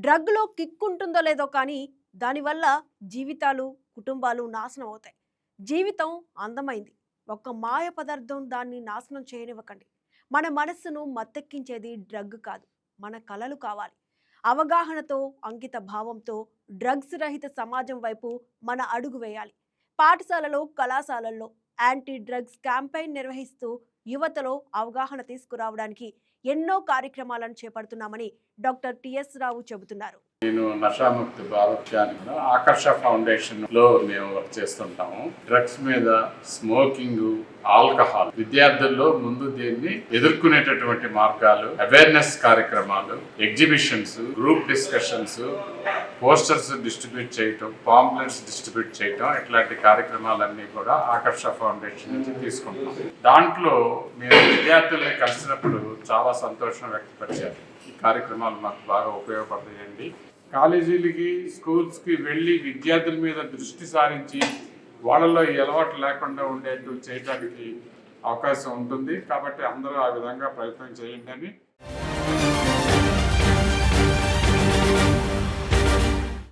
డ్రగ్‌లో kick ఉంటుందో లేదో కానీ దానివల్ల జీవితాలు, కుటుంబాలు నాశనం అవుతాయి. జీవితం అందమైంది. ఒక్క మాయ పదార్థం దాన్ని నాశనం చేయనివ్వకండి. మన మనస్సును మత్తెక్కించేది డ్రగ్ కాదు. మన కలలు కావాలి. అవగాహనతో, అంకిత భావంతో డ్రగ్స్ రహిత సమాజం వైపు మన అడుగు వేయాలి. పాఠశాలలో, కళాశాలల్లో యాంటీ డ్రగ్స్ క్యాంపెయిన్ నిర్వహిస్తూ యువతలో అవగాహన తీసుకురావడానికి ఎన్నో కార్యక్రమాలను చేపడుతున్నామని డాక్టర్ టిఎస్ రావు చెబుతున్నారు. నేను నషాముక్తి భారత్ ఆకర్ష ఫౌండేషన్ లో మేము వర్క్ చేస్తుంటాము. డ్రగ్స్ మీద, స్మోకింగ్, ఆల్కహాల్ విద్యార్థుల్లో ముందు దీన్ని ఎదుర్కొనేటటువంటి మార్గాలు, అవేర్నెస్ కార్యక్రమాలు, exhibitions, group discussions, posters distribute చేయటం, పాంప్లెట్స్ డిస్ట్రిబ్యూట్ చేయటం, ఇట్లాంటి కార్యక్రమాలన్నీ కూడా ఆకర్ష ఫౌండేషన్ నుంచి తీసుకుంటాం. దాంట్లో మేము విద్యార్థుల్ని కలిసినప్పుడు చాలా సంతోషం వ్యక్తపరిచారు. ఈ కార్యక్రమాలు మాకు బాగా ఉపయోగపడతాయండి. కాలేజీలకి, స్కూల్స్కి వెళ్ళి విద్యార్థుల మీద దృష్టి సారించి వాళ్ళలో ఈ అలవాటు లేకుండా ఉండేట్టు చేయడానికి అవకాశం ఉంటుంది. కాబట్టి అందరూ ఆ విధంగా ప్రయత్నం చేయండి అని